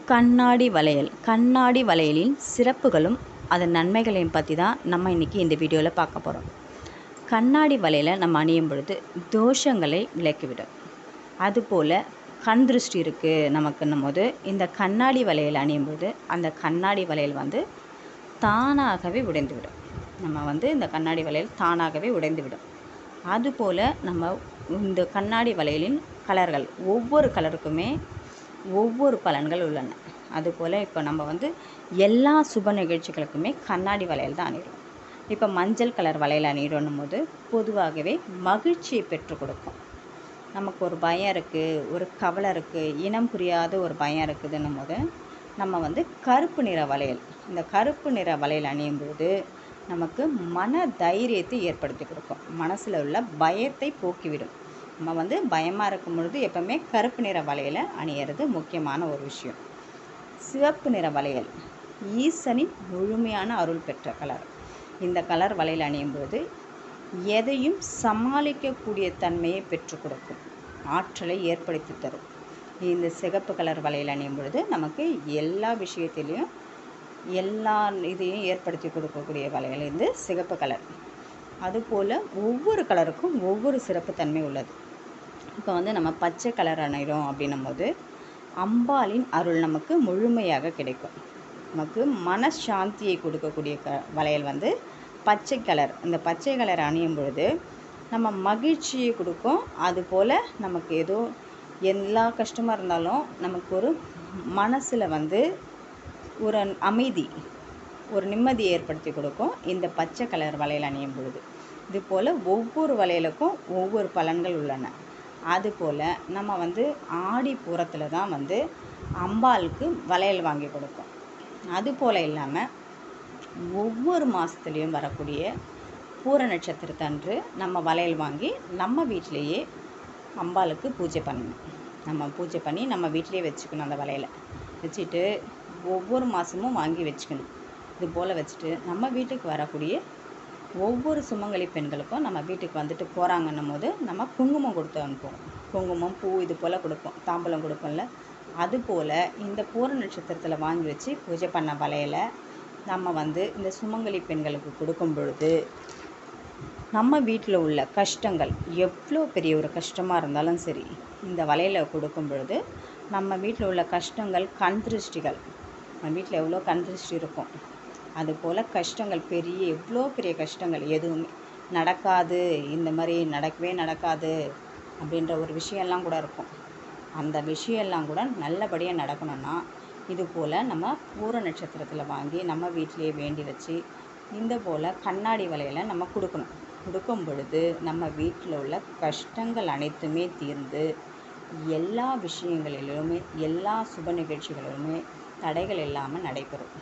கண்ணாடி வளையல். கண்ணாடி வளையலின் சிறப்புகளும் அதன் நன்மைகளையும் பற்றி தான் நம்ம இன்றைக்கி இந்த வீடியோவில் பார்க்க போகிறோம். கண்ணாடி வளையலை நம்ம அணியும் பொழுது தோஷங்களை விலக்கிவிடும். அதுபோல் கண் திருஷ்டி இருக்குது நமக்குன்னும் போது இந்த கண்ணாடி வளையல் அணியும் பொழுது அந்த கண்ணாடி வளையல் தானாகவே உடைந்துவிடும். நம்ம இந்த கண்ணாடி வளையல் தானாகவே உடைந்துவிடும். அதுபோல் நம்ம இந்த கண்ணாடி வளையலின் கலர்கள் ஒவ்வொரு கலருக்குமே ஒவ்வொரு பலன்கள் உள்ளன. அதுபோல் இப்போ நம்ம எல்லா சுப நிகழ்ச்சிகளுக்குமே கண்ணாடி வளையல் தான் அணிகிறோம். இப்போ மஞ்சள் கலர் வளையல் அணிகிறோன்னும் போது பொதுவாகவே மகிழ்ச்சியை பெற்றுக் கொடுக்கும். நமக்கு ஒரு பயம் இருக்குது, ஒரு கவலை இருக்குது, இனம் புரியாத ஒரு பயம் இருக்குதுன்னும் போது நம்ம கருப்பு நிற வளையல், இந்த கருப்பு நிற வளையல் அணியும் போது நமக்கு மன தைரியத்தை ஏற்படுத்தி கொடுக்கும். மனசில் உள்ள பயத்தை போக்கிவிடும். நம்ம பயமாக இருக்கும் பொழுது எப்போவுமே கருப்பு நிற வளையலை அணியிறது முக்கியமான ஒரு விஷயம். சிவப்பு நிற வளையல் ஈசனின் முழுமையான அருள் பெற்ற கலர். இந்த கலர் வளையல் அணியும் பொழுது எதையும் சமாளிக்கக்கூடிய தன்மையை பெற்றுக் கொடுக்கும், ஆற்றலை ஏற்படுத்தி தரும். இந்த சிகப்பு கலர் வளையல் அணியும் பொழுது நமக்கு எல்லா விஷயத்திலையும் எல்லா இதையும் ஏற்படுத்தி கொடுக்கக்கூடிய வளையல் இந்த சிகப்பு கலர். அதுபோல் ஒவ்வொரு கலருக்கும் ஒவ்வொரு சிறப்பு தன்மை உள்ளது. இப்போ நம்ம பச்சை கலர் அணிகிறோம் அப்படின்னும் போது அம்பாளின் அருள் நமக்கு முழுமையாக கிடைக்கும். நமக்கு மனசாந்தியை கொடுக்கக்கூடிய வளையல் பச்சை கலர். இந்த பச்சை கலர் அணியும் பொழுது நம்ம மகிழ்ச்சியை கொடுக்கும். அதுபோல் நமக்கு ஏதோ எல்லா கஷ்டமாக இருந்தாலும் நமக்கு ஒரு மனசில் ஒரு அமைதி, ஒரு நிம்மதியை ஏற்படுத்தி கொடுக்கும் இந்த பச்சை கலர் வளையல் அணியும் பொழுது. இதுபோல் ஒவ்வொரு வளையலுக்கும் ஒவ்வொரு பலன்கள் உள்ளன. அதுபோல் நம்ம ஆடி பூரத்தில் தான் அம்பாளுக்கு வளையல் வாங்கி கொடுப்போம். அதுபோல் இல்லாமல் ஒவ்வொரு மாதத்துலேயும் வரக்கூடிய பூர நட்சத்திரத்தன்று நம்ம வளையல் வாங்கி நம்ம வீட்டிலையே அம்பாளுக்கு பூஜை பண்ணணும். நம்ம பூஜை பண்ணி நம்ம வீட்டிலையே வச்சுக்கணும். அந்த வளையலை வச்சுட்டு ஒவ்வொரு மாதமும் வாங்கி வச்சுக்கணும். இதுபோல் வச்சுட்டு நம்ம வீட்டுக்கு வரக்கூடிய ஒவ்வொரு சுமங்கலி பெண்களுக்கும் நம்ம வீட்டுக்கு போகிறாங்கன்னும் போது நம்ம குங்குமம் கொடுத்து அனுப்புவோம். குங்குமம், பூ இது போல் கொடுப்போம், தாம்பூலம் கொடுப்போம்ல. அதுபோல் இந்த பூர நட்சத்திரத்தில் வாங்கி வச்சு பூஜை பண்ண வளையலை நம்ம இந்த சுமங்கலி பெண்களுக்கு கொடுக்கும் பொழுது நம்ம வீட்டில் உள்ள கஷ்டங்கள் எவ்வளோ பெரிய ஒரு கஷ்டமாக இருந்தாலும் சரி, இந்த வளையலை கொடுக்கும் பொழுது நம்ம வீட்டில் உள்ள கஷ்டங்கள், கண் திருஷ்டிகள், நம்ம வீட்டில் எவ்வளோ கண் திருஷ்டி இருக்கும், அதுபோல் கஷ்டங்கள் எவ்வளோ பெரிய கஷ்டங்கள் எதுவுமே நடக்காது, இந்த மாதிரி நடக்கவே நடக்காது அப்படின்ற ஒரு விஷயம்லாம் கூட இருக்கும். அந்த விஷயம்லாம் கூட நல்லபடியாக நடக்கணும்னா இதுபோல் நம்ம பூர நட்சத்திரத்தில் வாங்கி நம்ம வீட்டிலையே வேண்டி வச்சு இந்த போல் கண்ணாடி வளையலை நம்ம கொடுக்கணும். கொடுக்கும் பொழுது நம்ம வீட்டில் உள்ள கஷ்டங்கள் அனைத்துமே தீர்ந்து எல்லா விஷயங்களிலுமே எல்லா சுப நிகழ்ச்சிகளிலுமே தடைகள் இல்லாமல் நடைபெறும்.